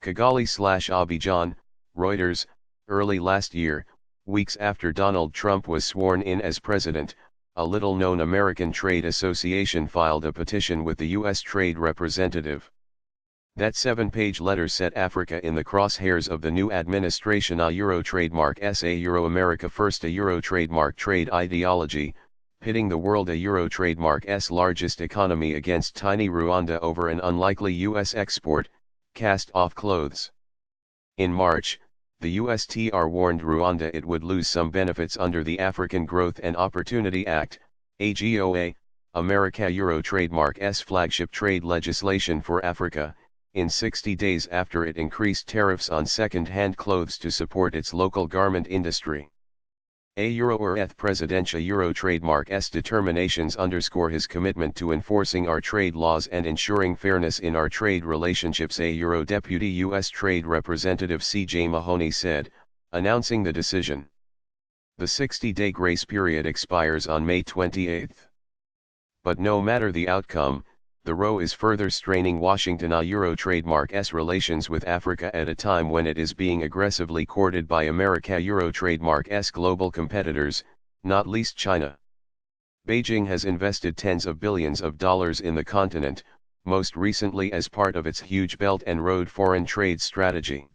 Kigali/Abidjan, Reuters, early last year, weeks after Donald Trump was sworn in as president, a little-known American trade association filed a petition with the U.S. Trade Representative. That 7-page letter set Africa in the crosshairs of the new administration. A Euro trademark SA Euro-America First, a Euro trademark trade ideology, pitting the world, a Euro trademark's largest economy against tiny Rwanda over an unlikely U.S. export, cast-off clothes. In March, the USTR warned Rwanda it would lose some benefits under the African Growth and Opportunity Act, AGOA, America Euro trademark's flagship trade legislation for Africa, in 60 days after it increased tariffs on second-hand clothes to support its local garment industry. A Euro Presidential Euro trademark's determinations underscore his commitment to enforcing our trade laws and ensuring fairness in our trade relationships, a Euro Deputy U.S. Trade Representative C.J. Mahoney said, announcing the decision. The 60-day grace period expires on May 28. But no matter the outcome, the row is further straining Washington. A Euro trademark's relations with Africa at a time when it is being aggressively courted by America Euro trademark's global competitors, not least China. Beijing has invested tens of billions of dollars in the continent, most recently as part of its huge Belt and Road foreign trade strategy.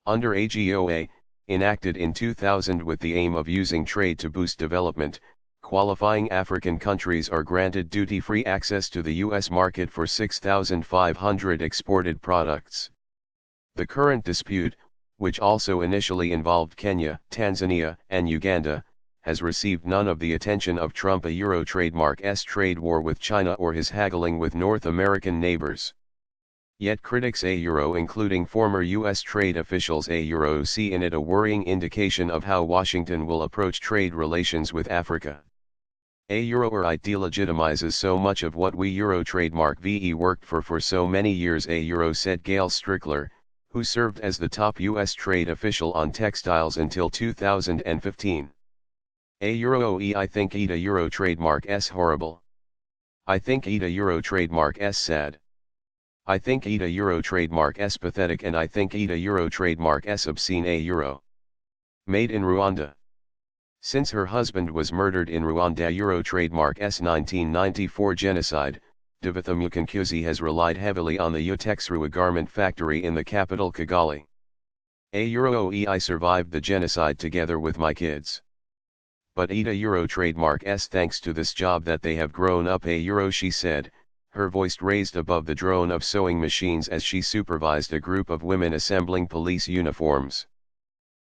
Under AGOA, enacted in 2000 with the aim of using trade to boost development, qualifying African countries are granted duty-free access to the U.S. market for 6,500 exported products. The current dispute, which also initially involved Kenya, Tanzania, and Uganda, has received none of the attention of Trump. A Euro trademark's trade war with China or his haggling with North American neighbors. Yet critics a Euro, including former U.S. trade officials a Euro, see in it a worrying indication of how Washington will approach trade relations with Africa. A Euro delegitimizes so much of what we Euro trademark VE worked for so many years, a Euro, said Gail Strickler, who served as the top U.S. trade official on textiles until 2015. A Euro I think a Euro trademark's horrible. I think a Euro trademark's sad. I think a Euro trademark's pathetic, and I think a Euro trademark's obscene. A Euro. Made in Rwanda. Since her husband was murdered in Rwanda, Euro trademark's 1994 genocide, Tabitha Mukankuzi has relied heavily on the Utexrua garment factory in the capital Kigali. A Euro I survived the genocide together with my kids. But Ida Euro trademark's thanks to this job that they have grown up. A Euro, she said, her voice raised above the drone of sewing machines as she supervised a group of women assembling police uniforms.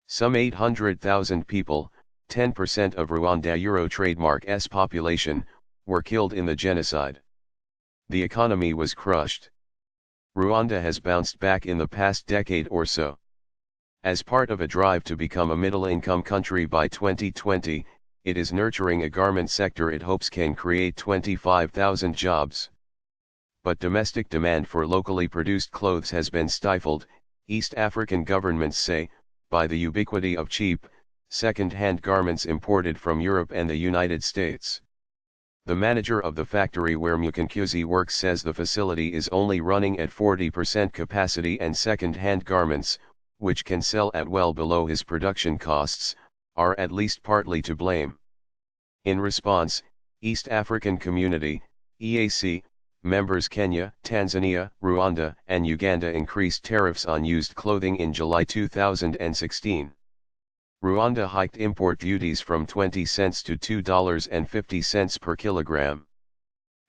Some 800,000 people, 10% of Rwanda Euro trademark's population, were killed in the genocide. The economy was crushed. Rwanda has bounced back in the past decade or so. As part of a drive to become a middle-income country by 2020, it is nurturing a garment sector it hopes can create 25,000 jobs. But domestic demand for locally produced clothes has been stifled, East African governments say, by the ubiquity of cheap, second-hand garments imported from Europe and the United States. The manager of the factory where Mukankuzi works says the facility is only running at 40% capacity, and second-hand garments, which can sell at well below his production costs, are at least partly to blame. In response, East African Community, EAC, members Kenya, Tanzania, Rwanda, and Uganda increased tariffs on used clothing in July 2016. Rwanda hiked import duties from 20 cents to $2.50 per kilogram.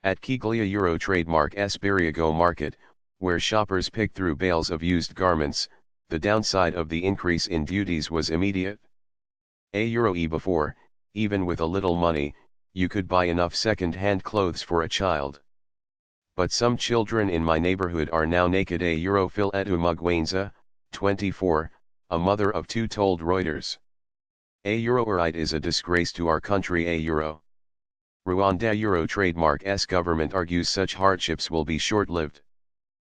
At Kigali Euro trademark's Biriago market, where shoppers picked through bales of used garments, the downside of the increase in duties was immediate. A Euro before, even with a little money, you could buy enough second-hand clothes for a child. But some children in my neighborhood are now naked. A Euro Phil Edumugwenza, 24, a mother of two, told Reuters. A Euroite is a disgrace to our country. A Euro. Rwanda Euro trademark's government argues such hardships will be short-lived.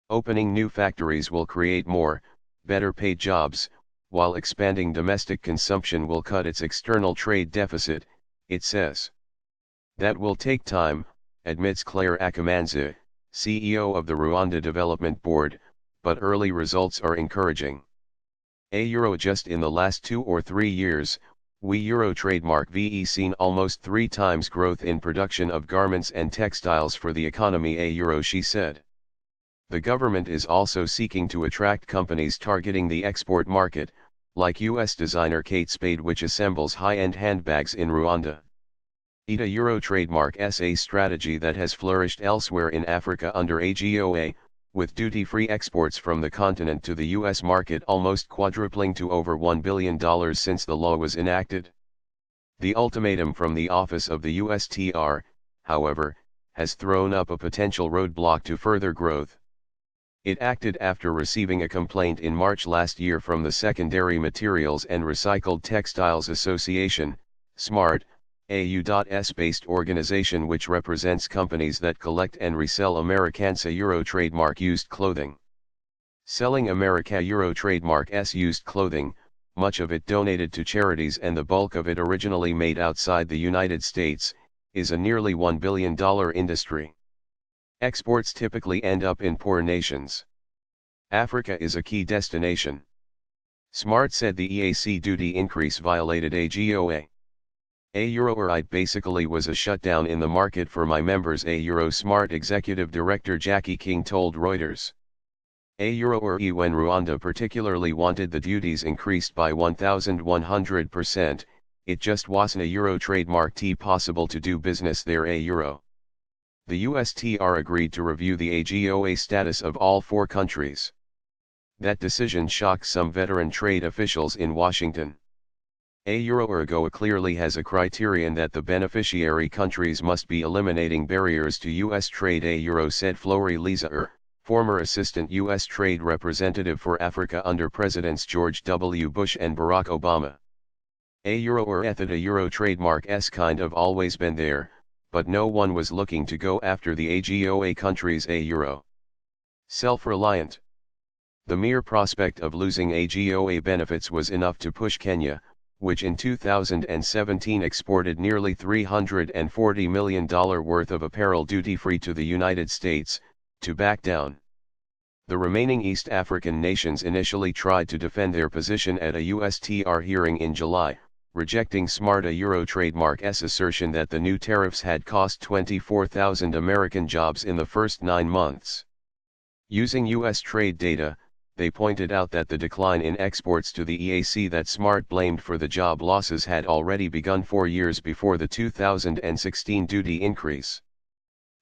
Opening new factories will create more, better-paid jobs, while expanding domestic consumption will cut its external trade deficit, it says. That will take time, admits Claire Akamanzi, CEO of the Rwanda Development Board, but early results are encouraging. Euro just in the last 2 or 3 years, we Euro trademark VE seen almost 3 times growth in production of garments and textiles for the economy Euro, she said. The government is also seeking to attract companies targeting the export market, like US designer Kate Spade, which assembles high-end handbags in Rwanda. ETA Euro trademark is a strategy that has flourished elsewhere in Africa under AGOA, with duty-free exports from the continent to the US market almost quadrupling to over $1 billion since the law was enacted. The ultimatum from the office of the USTR, however, has thrown up a potential roadblock to further growth. It acted after receiving a complaint in March last year from the Secondary Materials and Recycled Textiles Association, SMART, AU.S-based organization which represents companies that collect and resell Americansa Euro trademark used clothing. Selling America Euro trademark S used clothing, much of it donated to charities and the bulk of it originally made outside the United States, is a nearly $1 billion industry. Exports typically end up in poor nations. Africa is a key destination. SMART said the EAC duty increase violated AGOA. It basically was a shutdown in the market for my members, SMART Executive Director Jackie King told Reuters. When Rwanda particularly wanted the duties increased by 1,100%, it just wasn't a Euro trademark possible to do business there. The USTR agreed to review the AGOA status of all 4 countries. That decision shocked some veteran trade officials in Washington. AGOA clearly has a criterion that the beneficiary countries must be eliminating barriers to U.S. trade, said Flory Lisa, former assistant U.S. Trade Representative for Africa under Presidents George W. Bush and Barack Obama. The Euro trademark S kind of always been there, but no one was looking to go after the AGOA countries. Self-reliant. The mere prospect of losing AGOA benefits was enough to push Kenya, which in 2017 exported nearly $340 million worth of apparel duty-free to the United States, to back down. The remaining East African nations initially tried to defend their position at a USTR hearing in July, rejecting SMART Euro trademark S assertion that the new tariffs had cost 24,000 American jobs in the first 9 months. Using U.S. trade data, they pointed out that the decline in exports to the EAC that SMART blamed for the job losses had already begun 4 years before the 2016 duty increase.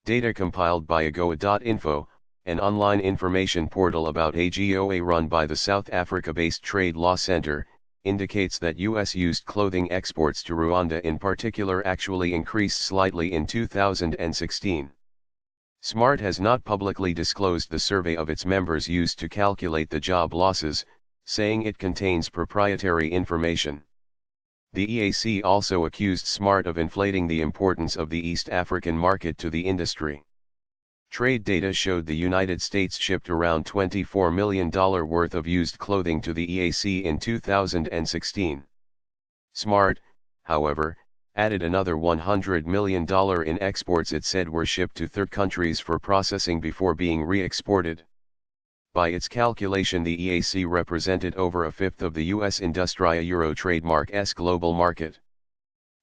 Data compiled by AGOA.info, an online information portal about AGOA run by the South Africa-based Trade Law Center, indicates that U.S. used clothing exports to Rwanda in particular actually increased slightly in 2016. SMART has not publicly disclosed the survey of its members used to calculate the job losses, saying it contains proprietary information. The EAC also accused SMART of inflating the importance of the East African market to the industry. Trade data showed the United States shipped around $24 million worth of used clothing to the EAC in 2016. SMART, however, added another $100 million in exports it said were shipped to third countries for processing before being re-exported. By its calculation, the EAC represented over a fifth of the U.S. Industria Euro trademark S global market.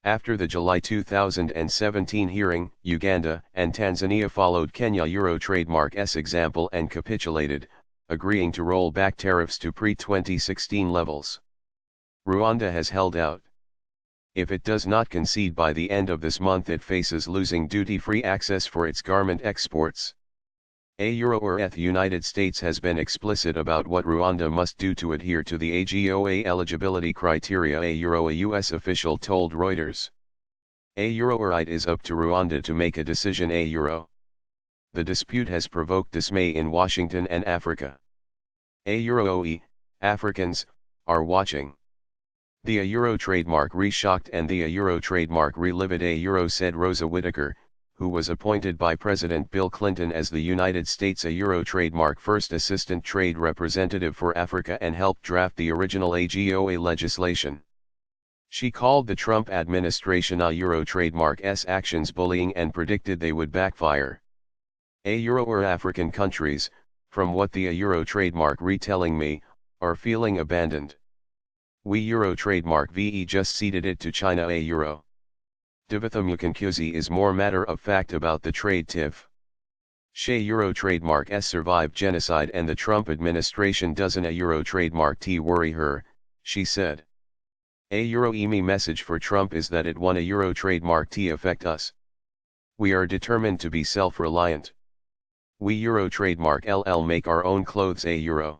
After the July 2017 hearing, Uganda and Tanzania followed Kenya Euro trademark S example and capitulated, agreeing to roll back tariffs to pre-2016 levels. Rwanda has held out. If it does not concede by the end of this month, it faces losing duty-free access for its garment exports. The United States has been explicit about what Rwanda must do to adhere to the AGOA eligibility criteria, a U.S. official told Reuters. It is up to Rwanda to make a decision. The dispute has provoked dismay in Washington and Africa. Africans are watching. The Euro trademark re-shocked and the Euro trademark re-livid, said Rosa Whitaker, who was appointed by President Bill Clinton as the United States Euro trademark first assistant trade representative for Africa and helped draft the original AGOA legislation. She called the Trump administration Euro trademark S actions bullying and predicted they would backfire. African countries, from what the a euro trademark retelling me, are feeling abandoned. We euro trademark VE just ceded it to China a euro. Divithamukankuzi is more matter of fact about the trade tiff. She euro trademark S survived genocide and the Trump administration doesn't a euro trademark T worry her, she said. A euro EMI message for Trump is that it won a euro trademark T affect us. We are determined to be self-reliant. We euro trademark LL make our own clothes a euro.